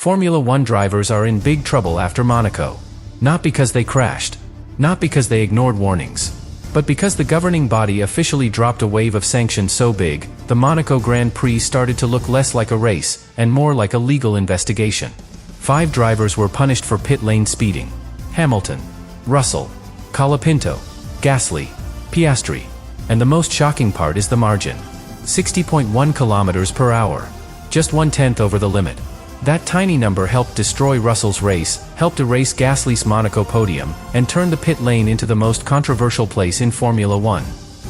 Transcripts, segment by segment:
Formula One drivers are in big trouble after Monaco. Not because they crashed. Not because they ignored warnings. But because the governing body officially dropped a wave of sanctions so big, the Monaco Grand Prix started to look less like a race, and more like a legal investigation. 5 drivers were punished for pit lane speeding. Hamilton, Russell, Colapinto, Gasly, Piastri. And the most shocking part is the margin. 60.1 kilometers per hour. Just 1/10 over the limit. That tiny number helped destroy Russell's race, helped erase Gasly's Monaco podium, and turn the pit lane into the most controversial place in Formula One.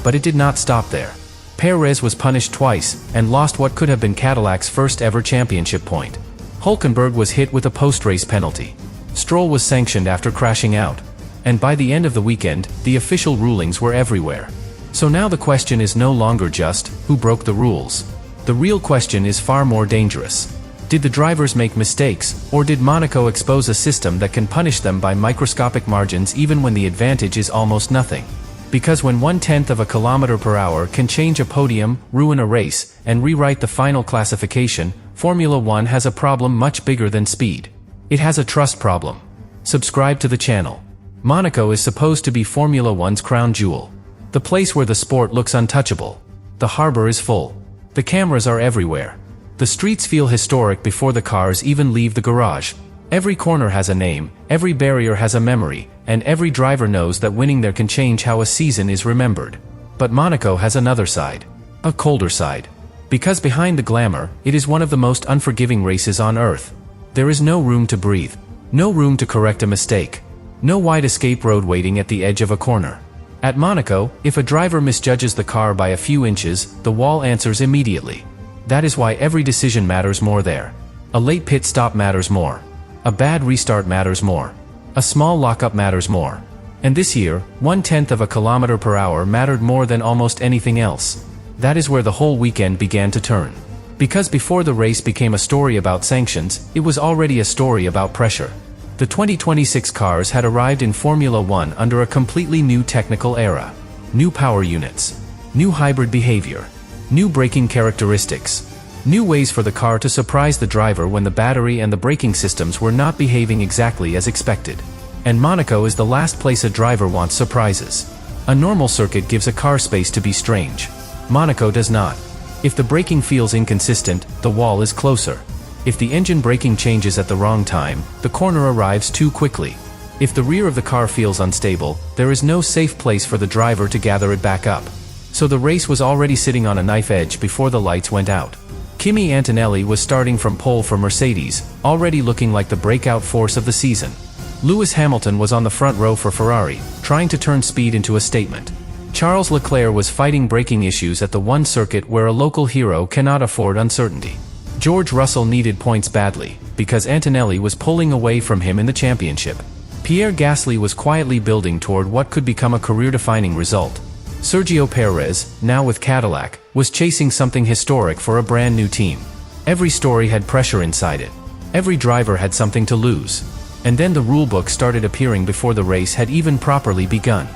But it did not stop there. Perez was punished twice, and lost what could have been Cadillac's first ever championship point. Hülkenberg was hit with a post-race penalty. Stroll was sanctioned after crashing out. And by the end of the weekend, the official rulings were everywhere. So now the question is no longer just, who broke the rules? The real question is far more dangerous. Did the drivers make mistakes, or did Monaco expose a system that can punish them by microscopic margins even when the advantage is almost nothing? Because when 1/10 of a kilometer per hour can change a podium, ruin a race, and rewrite the final classification, Formula One has a problem much bigger than speed. It has a trust problem. Subscribe to the channel. Monaco is supposed to be Formula One's crown jewel. The place where the sport looks untouchable. The harbor is full. The cameras are everywhere. The streets feel historic before the cars even leave the garage. Every corner has a name, every barrier has a memory, and every driver knows that winning there can change how a season is remembered. But Monaco has another side. A colder side. Because behind the glamour, it is one of the most unforgiving races on earth. There is no room to breathe. No room to correct a mistake. No wide escape road waiting at the edge of a corner. At Monaco, if a driver misjudges the car by a few inches, the wall answers immediately. That is why every decision matters more there. A late pit stop matters more. A bad restart matters more. A small lockup matters more. And this year, 1/10 of a kilometer per hour mattered more than almost anything else. That is where the whole weekend began to turn. Because before the race became a story about sanctions, it was already a story about pressure. The 2026 cars had arrived in Formula One under a completely new technical era. New power units. New hybrid behavior. New braking characteristics. New ways for the car to surprise the driver when the battery and the braking systems were not behaving exactly as expected. And Monaco is the last place a driver wants surprises. A normal circuit gives a car space to be strange. Monaco does not. If the braking feels inconsistent, the wall is closer. If the engine braking changes at the wrong time, the corner arrives too quickly. If the rear of the car feels unstable, there is no safe place for the driver to gather it back up. So the race was already sitting on a knife edge before the lights went out. Kimi Antonelli was starting from pole for Mercedes, already looking like the breakout force of the season. Lewis Hamilton was on the front row for Ferrari, trying to turn speed into a statement. Charles Leclerc was fighting braking issues at the one circuit where a local hero cannot afford uncertainty. George Russell needed points badly, because Antonelli was pulling away from him in the championship. Pierre Gasly was quietly building toward what could become a career-defining result. Sergio Perez, now with Cadillac, was chasing something historic for a brand new team. Every story had pressure inside it. Every driver had something to lose. And then the rulebook started appearing before the race had even properly begun.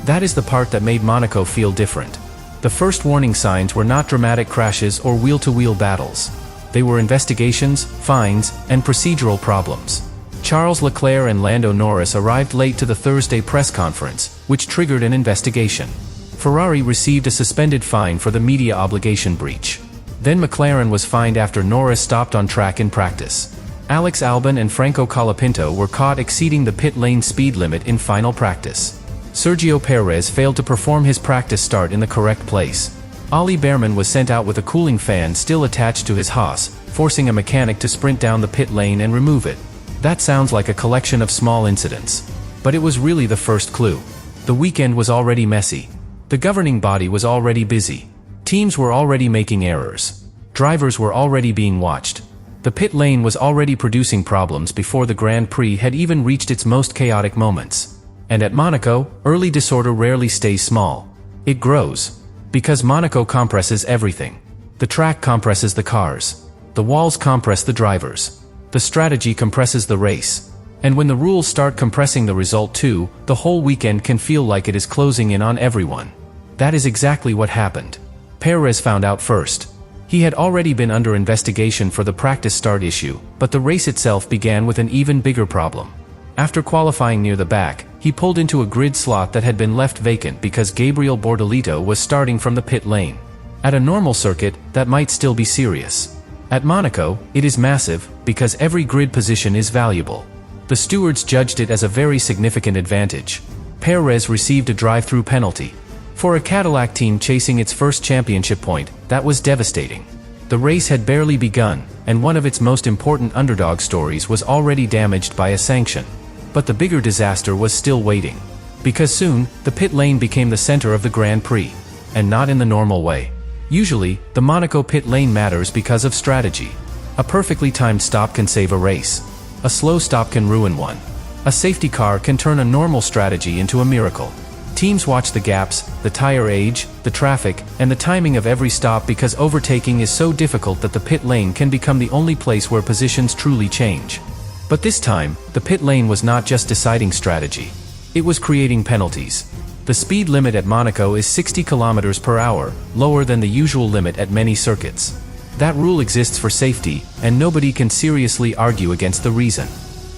That is the part that made Monaco feel different. The first warning signs were not dramatic crashes or wheel-to-wheel battles. They were investigations, fines, and procedural problems. Charles Leclerc and Lando Norris arrived late to the Thursday press conference, which triggered an investigation. Ferrari received a suspended fine for the media obligation breach. Then McLaren was fined after Norris stopped on track in practice. Alex Albon and Franco Colapinto were caught exceeding the pit lane speed limit in final practice. Sergio Perez failed to perform his practice start in the correct place. Ollie Behrman was sent out with a cooling fan still attached to his Haas, forcing a mechanic to sprint down the pit lane and remove it. That sounds like a collection of small incidents. But it was really the first clue. The weekend was already messy. The governing body was already busy. Teams were already making errors. Drivers were already being watched. The pit lane was already producing problems before the Grand Prix had even reached its most chaotic moments. And at Monaco, early disorder rarely stays small. It grows. Because Monaco compresses everything. The track compresses the cars. The walls compress the drivers. The strategy compresses the race. And when the rules start compressing the result too, the whole weekend can feel like it is closing in on everyone. That is exactly what happened. Perez found out first. He had already been under investigation for the practice start issue, but the race itself began with an even bigger problem. After qualifying near the back, he pulled into a grid slot that had been left vacant because Gabriel Bortolito was starting from the pit lane. At a normal circuit, that might still be serious. At Monaco, it is massive, because every grid position is valuable. The stewards judged it as a very significant advantage. Perez received a drive-through penalty. For a Cadillac team chasing its first championship point, that was devastating. The race had barely begun, and one of its most important underdog stories was already damaged by a sanction. But the bigger disaster was still waiting. Because soon, the pit lane became the center of the Grand Prix. And not in the normal way. Usually, the Monaco pit lane matters because of strategy. A perfectly timed stop can save a race. A slow stop can ruin one. A safety car can turn a normal strategy into a miracle. Teams watch the gaps, the tire age, the traffic, and the timing of every stop because overtaking is so difficult that the pit lane can become the only place where positions truly change. But this time, the pit lane was not just deciding strategy. It was creating penalties. The speed limit at Monaco is 60 km per hour, lower than the usual limit at many circuits. That rule exists for safety, and nobody can seriously argue against the reason.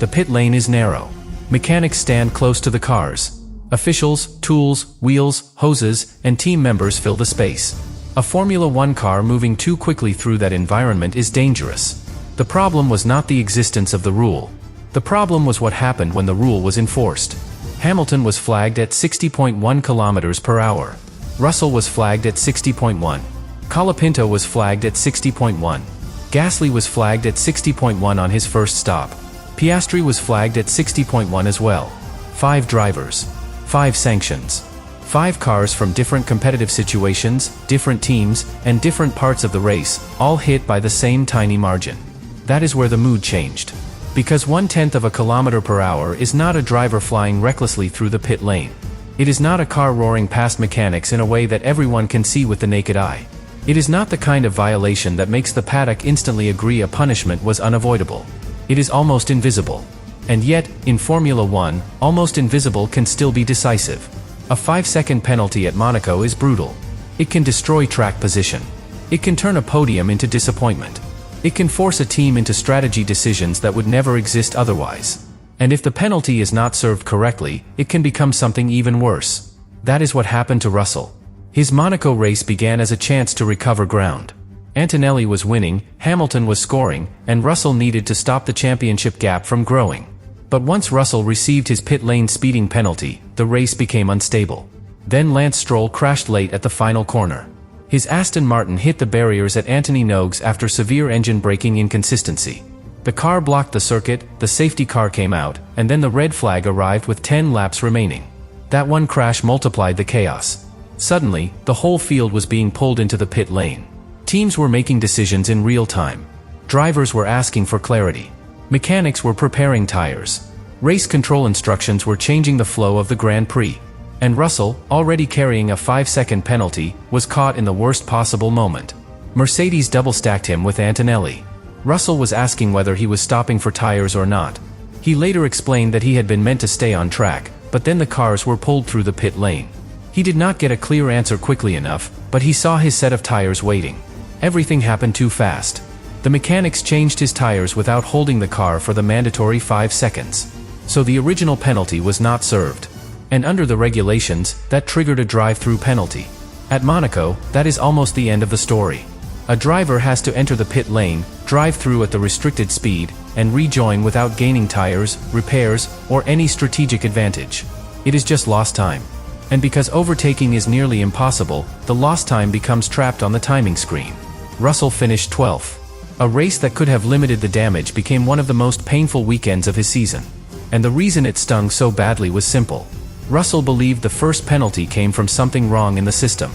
The pit lane is narrow. Mechanics stand close to the cars. Officials, tools, wheels, hoses, and team members fill the space. A Formula One car moving too quickly through that environment is dangerous. The problem was not the existence of the rule. The problem was what happened when the rule was enforced. Hamilton was flagged at 60.1 km per hour. Russell was flagged at 60.1. Colapinto was flagged at 60.1. Gasly was flagged at 60.1 on his first stop. Piastri was flagged at 60.1 as well. 5 drivers. 5 sanctions. 5 cars from different competitive situations, different teams, and different parts of the race, all hit by the same tiny margin. That is where the mood changed. Because 1/10 of a kilometer per hour is not a driver flying recklessly through the pit lane. It is not a car roaring past mechanics in a way that everyone can see with the naked eye. It is not the kind of violation that makes the paddock instantly agree a punishment was unavoidable. It is almost invisible. And yet, in Formula One, almost invisible can still be decisive. A 5-second penalty at Monaco is brutal. It can destroy track position. It can turn a podium into disappointment. It can force a team into strategy decisions that would never exist otherwise. And if the penalty is not served correctly, it can become something even worse. That is what happened to Russell. His Monaco race began as a chance to recover ground. Antonelli was winning, Hamilton was scoring, and Russell needed to stop the championship gap from growing. But once Russell received his pit lane speeding penalty, the race became unstable. Then Lance Stroll crashed late at the final corner. His Aston Martin hit the barriers at Anthony Nogues after severe engine braking inconsistency. The car blocked the circuit, the safety car came out, and then the red flag arrived with 10 laps remaining. That one crash multiplied the chaos. Suddenly, the whole field was being pulled into the pit lane. Teams were making decisions in real time. Drivers were asking for clarity. Mechanics were preparing tires. Race control instructions were changing the flow of the Grand Prix. And Russell, already carrying a 5-second penalty, was caught in the worst possible moment. Mercedes double-stacked him with Antonelli. Russell was asking whether he was stopping for tires or not. He later explained that he had been meant to stay on track, but then the cars were pulled through the pit lane. He did not get a clear answer quickly enough, but he saw his set of tires waiting. Everything happened too fast. The mechanics changed his tires without holding the car for the mandatory 5 seconds. So the original penalty was not served. And under the regulations, that triggered a drive-through penalty. At Monaco, that is almost the end of the story. A driver has to enter the pit lane, drive through at the restricted speed, and rejoin without gaining tires, repairs, or any strategic advantage. It is just lost time. And because overtaking is nearly impossible, the lost time becomes trapped on the timing screen. Russell finished 12th. A race that could have limited the damage became one of the most painful weekends of his season. And the reason it stung so badly was simple. Russell believed the first penalty came from something wrong in the system.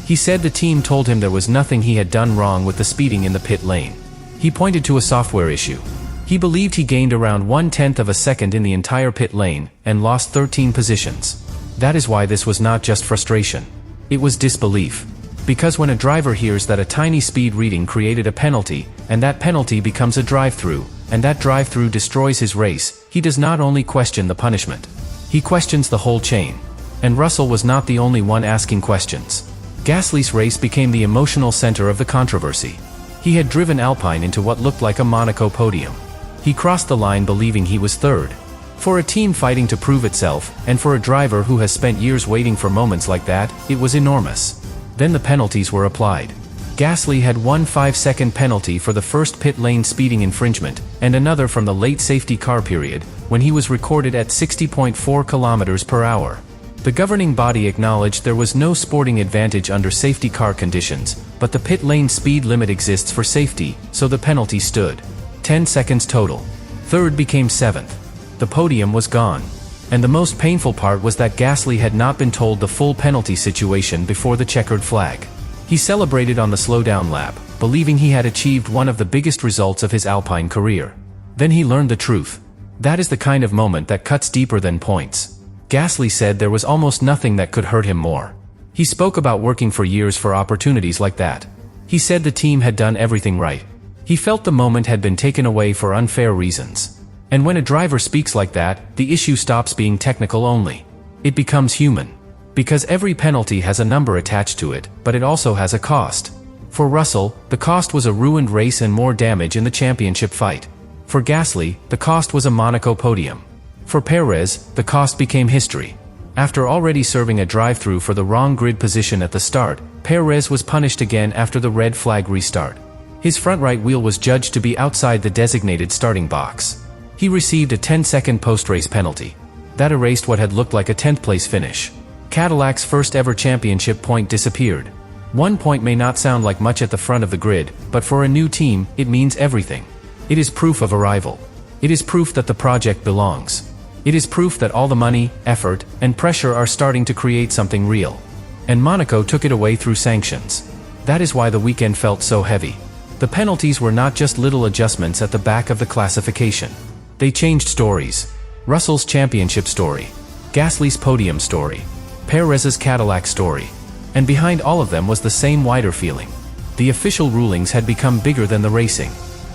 He said the team told him there was nothing he had done wrong with the speeding in the pit lane. He pointed to a software issue. He believed he gained around 1/10 of a second in the entire pit lane, and lost 13 positions. That is why this was not just frustration. It was disbelief. Because when a driver hears that a tiny speed reading created a penalty, and that penalty becomes a drive-through, and that drive-through destroys his race, he does not only question the punishment. He questions the whole chain. And Russell was not the only one asking questions. Gasly's race became the emotional center of the controversy. He had driven Alpine into what looked like a Monaco podium. He crossed the line believing he was third. For a team fighting to prove itself, and for a driver who has spent years waiting for moments like that, it was enormous. Then the penalties were applied. Gasly had one 5-second penalty for the first pit lane speeding infringement, and another from the late safety car period, when he was recorded at 60.4 km per hour. The governing body acknowledged there was no sporting advantage under safety car conditions, but the pit lane speed limit exists for safety, so the penalty stood. 10 seconds total. Third became seventh. The podium was gone. And the most painful part was that Gasly had not been told the full penalty situation before the checkered flag. He celebrated on the slowdown lap, believing he had achieved one of the biggest results of his Alpine career. Then he learned the truth. That is the kind of moment that cuts deeper than points. Gasly said there was almost nothing that could hurt him more. He spoke about working for years for opportunities like that. He said the team had done everything right. He felt the moment had been taken away for unfair reasons. And when a driver speaks like that, the issue stops being technical only. It becomes human. Because every penalty has a number attached to it, but it also has a cost. For Russell, the cost was a ruined race and more damage in the championship fight. For Gasly, the cost was a Monaco podium. For Perez, the cost became history. After already serving a drive-through for the wrong grid position at the start, Perez was punished again after the red flag restart. His front right wheel was judged to be outside the designated starting box. He received a 10-second post-race penalty. That erased what had looked like a 10th-place finish. Cadillac's first-ever championship point disappeared. 1 point may not sound like much at the front of the grid, but for a new team, it means everything. It is proof of arrival. It is proof that the project belongs. It is proof that all the money, effort, and pressure are starting to create something real. And Monaco took it away through sanctions. That is why the weekend felt so heavy. The penalties were not just little adjustments at the back of the classification. They changed stories. Russell's championship story. Gasly's podium story. Perez's Cadillac story. And behind all of them was the same wider feeling. The official rulings had become bigger than the racing.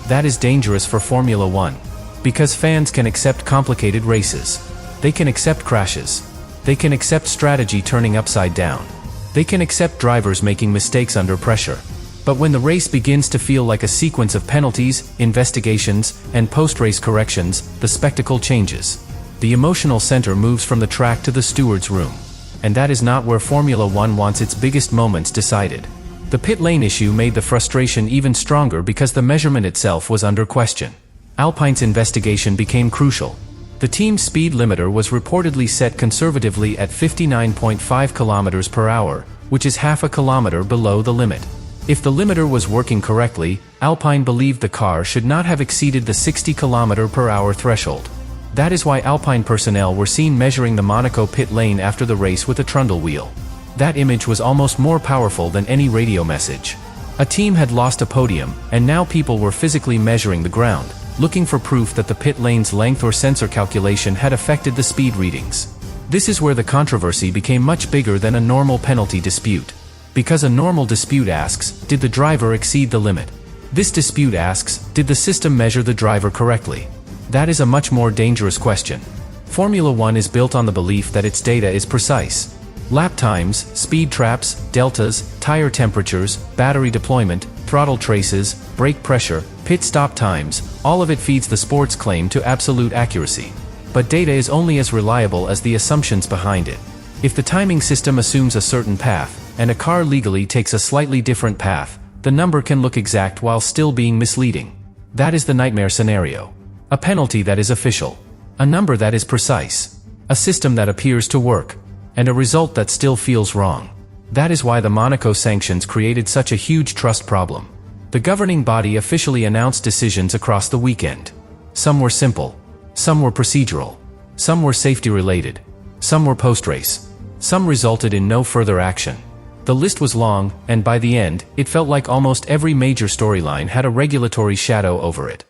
That is dangerous for Formula One. Because fans can accept complicated races. They can accept crashes. They can accept strategy turning upside down. They can accept drivers making mistakes under pressure. But when the race begins to feel like a sequence of penalties, investigations, and post-race corrections, the spectacle changes. The emotional center moves from the track to the steward's room. And that is not where Formula One wants its biggest moments decided. The pit lane issue made the frustration even stronger because the measurement itself was under question. Alpine's investigation became crucial. The team's speed limiter was reportedly set conservatively at 59.5 km per hour, which is half a kilometer below the limit. If the limiter was working correctly, Alpine believed the car should not have exceeded the 60 km per hour threshold. That is why Alpine personnel were seen measuring the Monaco pit lane after the race with a trundle wheel. That image was almost more powerful than any radio message. A team had lost a podium, and now people were physically measuring the ground, looking for proof that the pit lane's length or sensor calculation had affected the speed readings. This is where the controversy became much bigger than a normal penalty dispute. Because a normal dispute asks, did the driver exceed the limit? This dispute asks, did the system measure the driver correctly? That is a much more dangerous question. Formula One is built on the belief that its data is precise. Lap times, speed traps, deltas, tire temperatures, battery deployment, throttle traces, brake pressure, pit stop times, all of it feeds the sport's claim to absolute accuracy. But data is only as reliable as the assumptions behind it. If the timing system assumes a certain path, and a car legally takes a slightly different path, the number can look exact while still being misleading. That is the nightmare scenario. A penalty that is official. A number that is precise. A system that appears to work. And a result that still feels wrong. That is why the Monaco sanctions created such a huge trust problem. The governing body officially announced decisions across the weekend. Some were simple. Some were procedural. Some were safety-related. Some were post-race. Some resulted in no further action. The list was long, and by the end, it felt like almost every major storyline had a regulatory shadow over it.